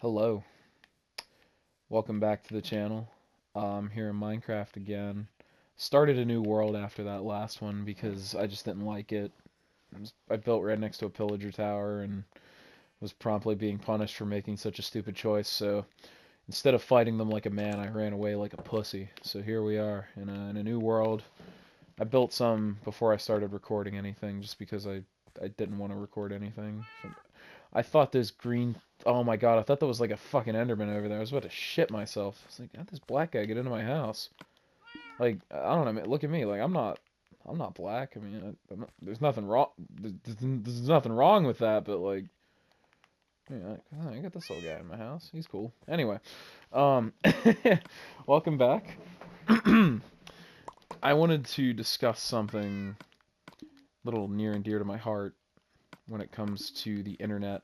Hello, welcome back to the channel. I'm here in Minecraft again. Started a new world after that last one because I just didn't like it. I built right next to a pillager tower and was promptly being punished for making such a stupid choice. So instead of fighting them like a man, I ran away like a pussy. So here we are in a new world. I built some before I started recording anything just because I didn't want to record anything. I thought this green. Oh my god! I thought that was like a fucking Enderman over there. I was about to shit myself. I was like, how'd this black guy get into my house? Like, I don't know. Man, look at me. Like, I'm not black. I mean, there's nothing wrong. There's nothing wrong with that. But like, oh, I got this little guy in my house. He's cool. Anyway, um, welcome back. I wanted to discuss something a little near and dear to my heart when it comes to the internet.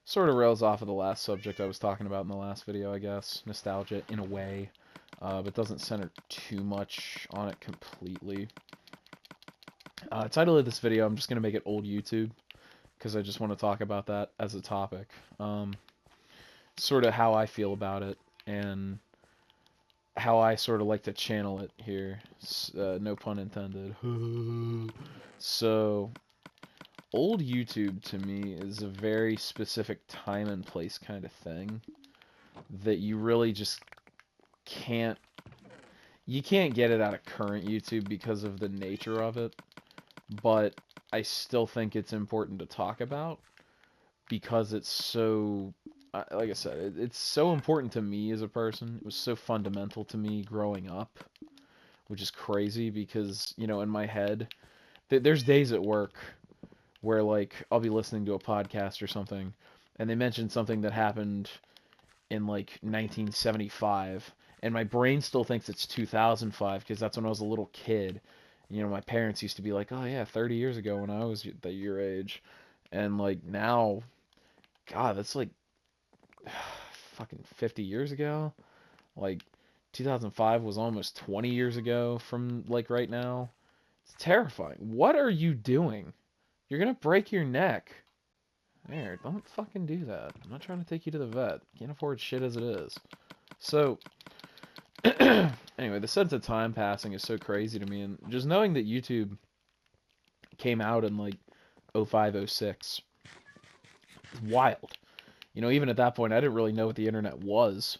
Sort of rails off of the last subject I was talking about in the last video, I guess. Nostalgia, in a way, but doesn't center too much on it completely. Title of this video, I'm just going to make it old YouTube, because I just want to talk about that as a topic. Sort of how I feel about it, and how I sort of like to channel it here. No pun intended. So, old YouTube to me is a very specific time and place kind of thing that you really just can't you can't get it out of current YouTube because of the nature of it, but I still think it's important to talk about because it's so like I said, it's so important to me as a person. It was so fundamental to me growing up, which is crazy because, in my head, there's days at work where like I'll be listening to a podcast or something and they mention something that happened in like 1975 and my brain still thinks it's 2005 because that's when I was a little kid. My parents used to be like, "Oh yeah, 30 years ago when I was your age." And like now, god, that's like fucking 50 years ago. Like 2005 was almost 20 years ago from like right now. It's terrifying. What are you doing? You're going to break your neck. There, don't fucking do that. I'm not trying to take you to the vet. Can't afford shit as it is. So, anyway, the sense of time passing is so crazy to me, and just knowing that YouTube came out in like '05, '06, it's wild. Even at that point, I didn't really know what the internet was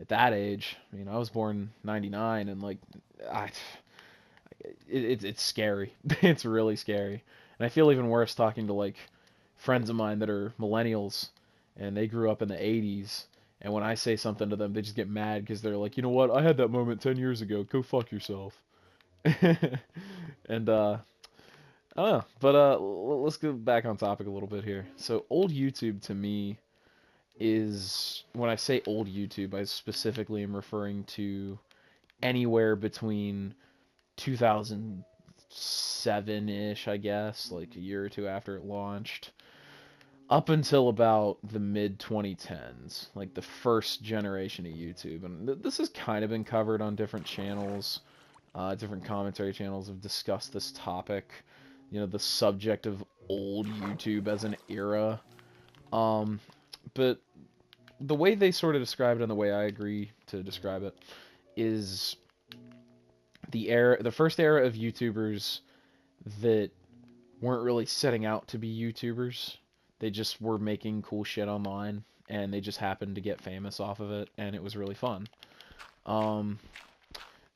at that age. I was born '99, and like, I, it's scary. It's really scary, and I feel even worse talking to like friends of mine that are millennials, and they grew up in the '80s. And when I say something to them, they just get mad because they're like, you know what? I had that moment 10 years ago. Go fuck yourself. And I don't know, but let's go back on topic a little bit here. So old YouTube to me is when I say old YouTube, I specifically am referring to anywhere between 2007-ish, I guess, like a year or two after it launched, up until about the mid 2010s, like the first generation of YouTube. And this has kind of been covered on different channels. Different commentary channels have discussed this topic, the subject of old YouTube as an era. Um, but the way they sort of describe it and the way I agree to describe it is the first era of YouTubers that weren't really setting out to be YouTubers. They just were making cool shit online and they just happened to get famous off of it and it was really fun. Um,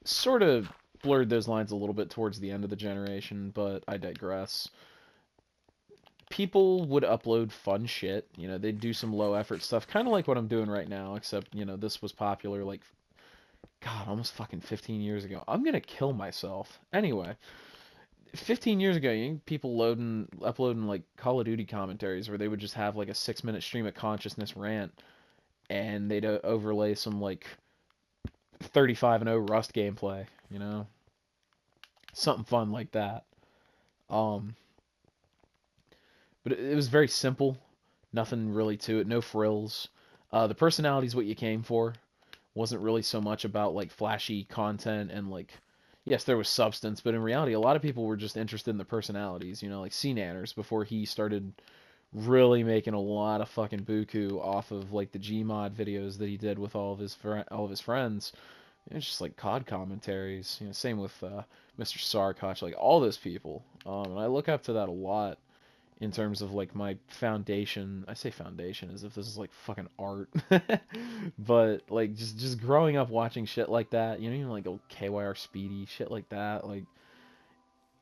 Sort of blurred those lines a little bit towards the end of the generation, but I digress. People would upload fun shit. They'd do some low effort stuff, kind of like what I'm doing right now, except, this was popular like, God, almost fucking 15 years ago. I'm gonna kill myself. Anyway, 15 years ago, people uploading like Call of Duty commentaries where they would just have like a 6-minute stream of consciousness rant and they'd overlay some like 35 and 0 Rust gameplay, something fun like that. Um, but it was very simple, nothing really to it, no frills. The personality is what you came for. Wasn't really so much about like flashy content and like, yes, there was substance, but in reality, a lot of people were just interested in the personalities. Like C Nanners before he started really making a lot of fucking buku off of like the Gmod videos that he did with all of his friends. It's just like COD commentaries. You know, same with Mr. Sarkoch, like all those people. And I look up to that a lot in terms of like my foundation. I say foundation as if this is like fucking art, but like just growing up watching shit like that. You know, even like old KYR Speedy shit like that. Like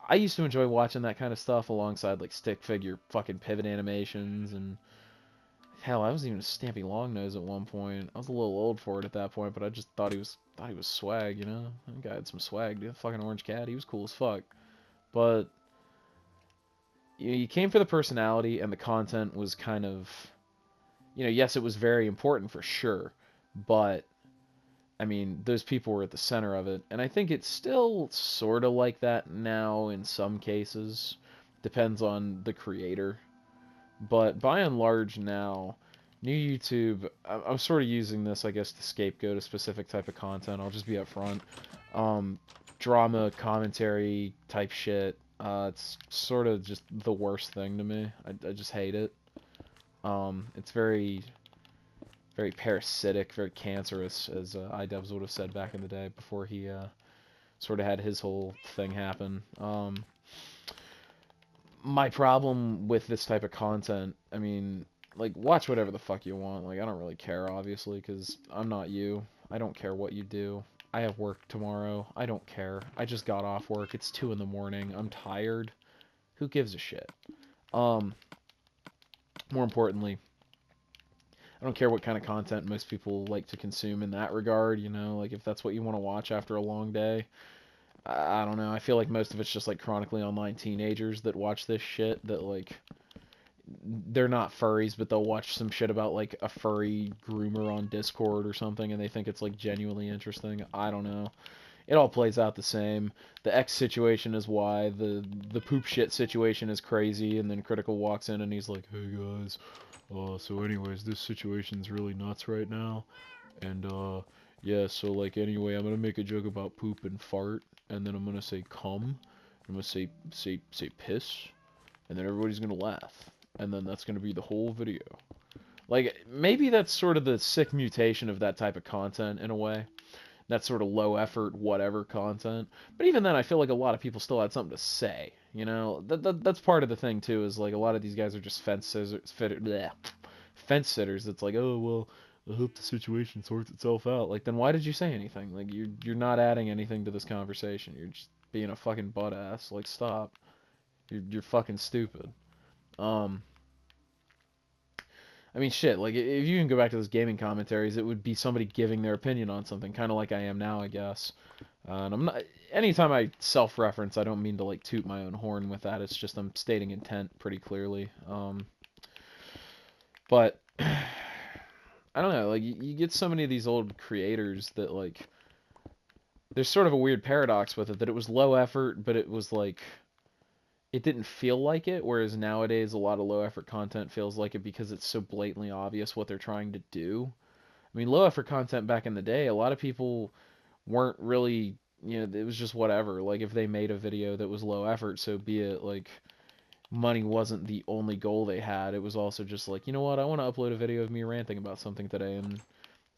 I used to enjoy watching that kind of stuff alongside like stick figure fucking pivot animations and hell, I was even a Stampy Longnose at one point. I was a little old for it at that point, but I just thought he was swag, you know? That guy had some swag, dude. Fucking Orange Cat, he was cool as fuck. But you came for the personality, and the content was kind of, you know, yes, it was very important for sure, but I mean, those people were at the center of it, and I think it's still sort of like that now in some cases. Depends on the creator. But by and large now, new YouTube, I'm sort of using this, I guess, to scapegoat a specific type of content. I'll just be upfront. Um, Drama, commentary type shit. It's sort of just the worst thing to me. I just hate it. It's very, very parasitic, very cancerous, as iDevs would have said back in the day before he sort of had his whole thing happen. My problem with this type of content, I mean, like, watch whatever the fuck you want. Like, I don't really care, obviously, because I'm not you. I don't care what you do. I have work tomorrow. I don't care. I just got off work. It's 2 in the morning. I'm tired. Who gives a shit? Um, More importantly, I don't care what kind of content most people like to consume in that regard, you know? Like, if that's what you want to watch after a long day, I don't know. I feel like most of it's just, like, chronically online teenagers that watch this shit that, like, they're not furries, but they'll watch some shit about like a furry groomer on Discord or something, and they think it's like genuinely interesting. I don't know. It all plays out the same. The X situation is why the poop shit situation is crazy, and then Critical walks in and he's like, "Hey guys, so anyways, this situation's really nuts right now, and yeah, so like anyway, I'm gonna make a joke about poop and fart, and then I'm gonna say cum, I'm gonna say piss, and then everybody's gonna laugh." And then that's going to be the whole video. Like, maybe that's sort of the sick mutation of that type of content in a way. That sort of low effort, whatever content. But even then, I feel like a lot of people still had something to say. You know, that's part of the thing too. Is like a lot of these guys are just fence sitters. It's like, oh well, I hope the situation sorts itself out. Like, then why did you say anything? Like, you're not adding anything to this conversation. You're just being a fucking butt ass. Like, stop. You're fucking stupid. Um, I mean, shit, like, if you can go back to those gaming commentaries, it would be somebody giving their opinion on something, kind of like I am now, I guess. And I'm not, anytime I self-reference, I don't mean to, like, toot my own horn with that, it's just I'm stating intent pretty clearly. But, I don't know, like, you get so many of these old creators that, like, there's sort of a weird paradox with it, that it was low effort, but it was, like, it didn't feel like it, whereas nowadays a lot of low effort content feels like it because it's so blatantly obvious what they're trying to do. I mean, low effort content back in the day, a lot of people weren't really, you know, it was just whatever. Like, if they made a video that was low effort, so be it. Like, money wasn't the only goal they had. It was also just like, you know what, I want to upload a video of me ranting about something today, and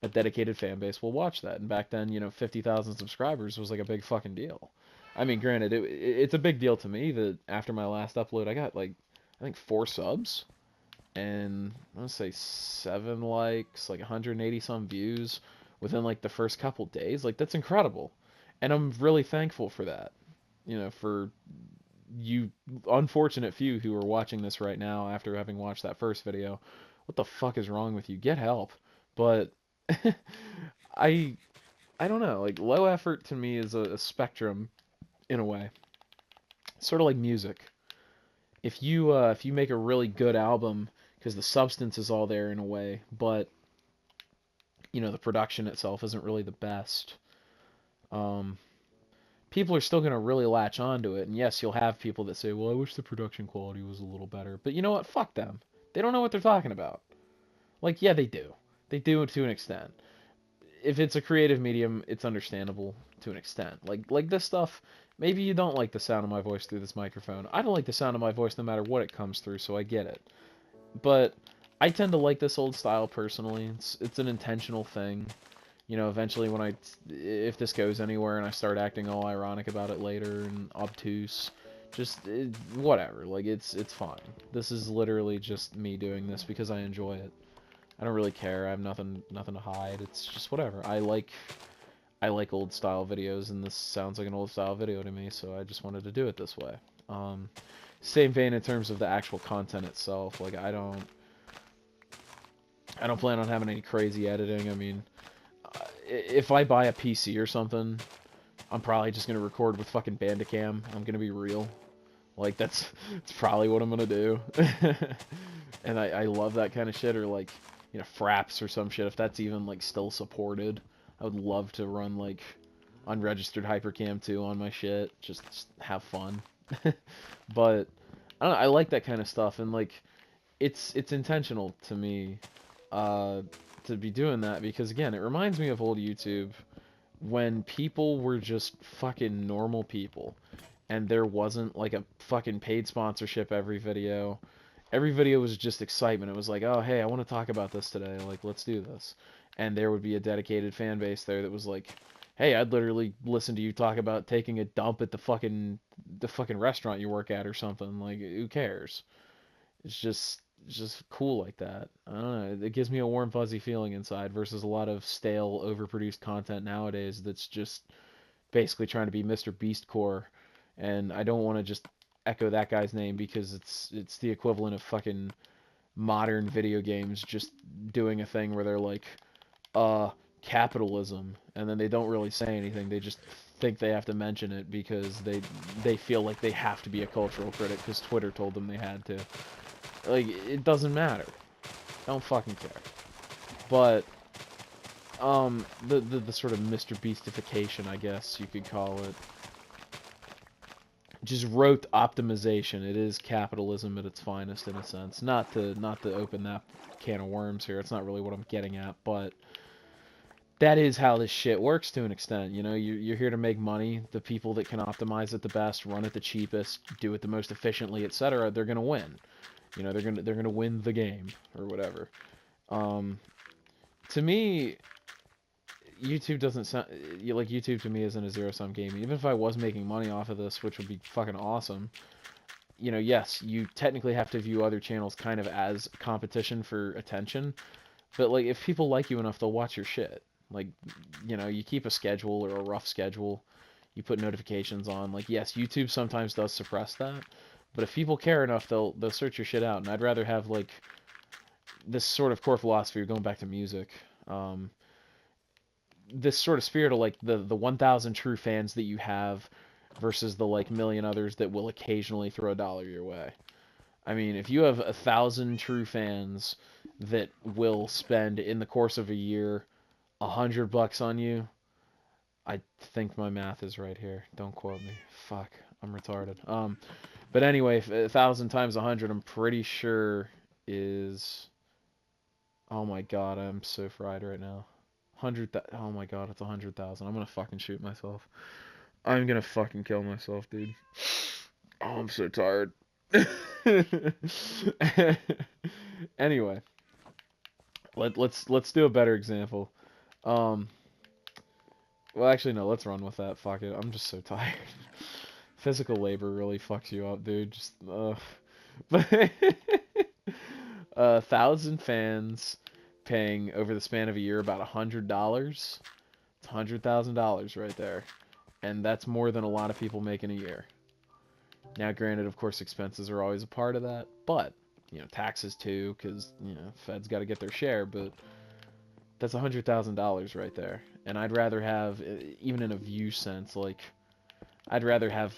a dedicated fan base will watch that. And back then, you know, 50,000 subscribers was like a big fucking deal. I mean, granted, it's a big deal to me that after my last upload, I got like, I think 4 subs and I want to say 7 likes, like 180 some views within like the first couple days. Like, that's incredible. And I'm really thankful for that. You know, for you unfortunate few who are watching this right now after having watched that first video. What the fuck is wrong with you? Get help. But I I don't know. Like, low effort to me is a spectrum in a way. Sort of like music. If you make a really good album, because the substance is all there in a way, but you know the production itself isn't really the best. Um, People are still gonna really latch onto it, and yes, you'll have people that say, "Well, I wish the production quality was a little better." But you know what? Fuck them. They don't know what they're talking about. Like, yeah, they do. They do to an extent. If it's a creative medium, it's understandable to an extent. Like this stuff, maybe you don't like the sound of my voice through this microphone. I don't like the sound of my voice no matter what it comes through, so I get it. But I tend to like this old style personally. It's an intentional thing. You know, eventually when if this goes anywhere and I start acting all ironic about it later and obtuse, just whatever. Like it's fine. This is literally just me doing this because I enjoy it. I don't really care. I have nothing to hide. It's just whatever. I like old style videos, and this sounds like an old style video to me, so I just wanted to do it this way. Um, Same vein in terms of the actual content itself. Like I don't plan on having any crazy editing. I mean, if I buy a PC or something, I'm probably just gonna record with fucking Bandicam. I'm gonna be real. Like that's probably what I'm gonna do. And I love that kind of shit, or like, you know, Fraps or some shit, if that's even like still supported. I would love to run like unregistered Hypercam 2 on my shit. Just have fun. But I don't know, I like that kind of stuff, and like it's intentional to me uh to be doing that, because again, it reminds me of old YouTube when people were just fucking normal people and there wasn't like a fucking paid sponsorship every video. Every video was just excitement. It was like, oh, hey, I want to talk about this today. Like, let's do this. And there would be a dedicated fan base there that was like, hey, I'd literally listen to you talk about taking a dump at the fucking restaurant you work at or something. Like, who cares? It's just cool like that. I don't know. It gives me a warm fuzzy feeling inside versus a lot of stale, overproduced content nowadays that's just basically trying to be Mr. Beast core, and I don't want to just echo that guy's name because it's the equivalent of fucking modern video games just doing a thing where they're like, uh, capitalism, and then they don't really say anything. They just think they have to mention it because they feel like they have to be a cultural critic because Twitter told them they had to. Like, it doesn't matter. I don't fucking care. But the sort of Mr. Beastification, I guess you could call it, just rote optimization. It is capitalism at its finest, in a sense. Not to open that can of worms here. It's not really what I'm getting at, but that is how this shit works to an extent. You know, you're here to make money. The people that can optimize it the best, run it the cheapest, do it the most efficiently, etc., they're gonna win. You know, they're gonna win the game or whatever. Um, to me, YouTube doesn't sound like YouTube to me isn't a zero sum game. Even if I was making money off of this, which would be fucking awesome, you know, yes, you technically have to view other channels kind of as competition for attention, but like if people like you enough, they'll watch your shit. Like, you know, you keep a schedule or a rough schedule, you put notifications on. Like, yes, YouTube sometimes does suppress that, but if people care enough, they'll search your shit out. And I'd rather have like this sort of core philosophy, going back to music. Um, this sort of spirit of like the 1,000 true fans that you have versus the like million others that will occasionally throw a dollar your way. I mean, if you have 1,000 true fans that will spend in the course of a year $100 on you, I think my math is right here. Don't quote me. Fuck, I'm retarded. But anyway, 1,000 times 100, I'm pretty sure is. Oh my god, I'm so fried right now. Oh my god, it's 100,000. I'm gonna fucking shoot myself. I'm gonna fucking kill myself, dude. Oh, I'm so tired. Anyway, let's do a better example. Um, well, actually, no, let's run with that. Fuck it. I'm just so tired. Physical labor really fucks you up, dude. Just but 1,000 fans paying over the span of a year about $100. It's $100,000 right there, and that's more than a lot of people make in a year. Now, granted, of course, expenses are always a part of that, but you know, taxes too, because you know, Fed's got to get their share. But that's $100,000 right there, and I'd rather have, even in a view sense, like I'd rather have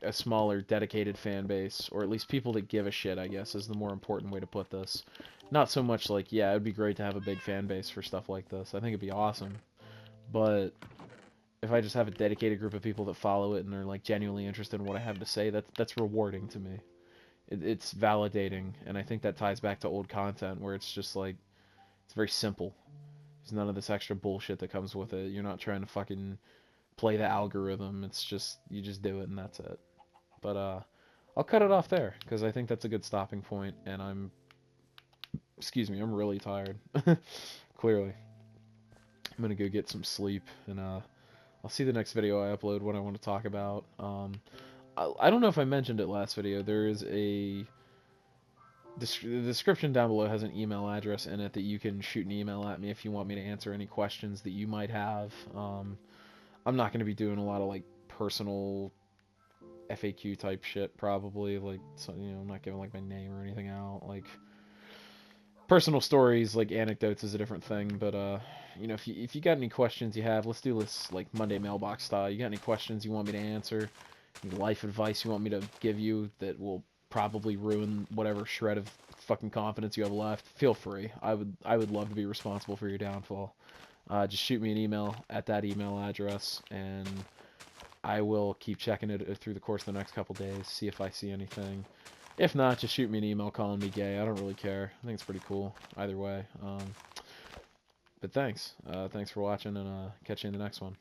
a smaller, dedicated fan base, or at least people that give a shit, I guess, is the more important way to put this. Not so much like, yeah, it'd be great to have a big fan base for stuff like this. I think it'd be awesome. But if I just have a dedicated group of people that follow it and are like genuinely interested in what I have to say, that's rewarding to me. It's validating, and I think that ties back to old content where it's just like it's very simple. There's none of this extra bullshit that comes with it. You're not trying to fucking play the algorithm. It's just you just do it and that's it. But I'll cut it off there because I think that's a good stopping point, and I'm Excuse me, I'm really tired. Clearly. I'm gonna go get some sleep, and I'll see the next video I upload what I want to talk about. I don't know if I mentioned it last video. There is a the description down below has an email address in it that you can shoot an email at me if you want me to answer any questions that you might have. I'm not going to be doing a lot of like personal FAQ type shit probably, like, so, you know, I'm not giving like my name or anything out. Like, personal stories, like anecdotes, is a different thing. But you know, if you got any questions you have, let's do this like Monday mailbox style. You got any questions you want me to answer? Any life advice you want me to give you that will probably ruin whatever shred of fucking confidence you have left? Feel free. I would love to be responsible for your downfall. Just shoot me an email at that email address, and I will keep checking it through the course of the next couple days, see if I see anything. If not, just shoot me an email calling me gay. I don't really care. I think it's pretty cool either way. But thanks. Thanks for watching, and catch you in the next one.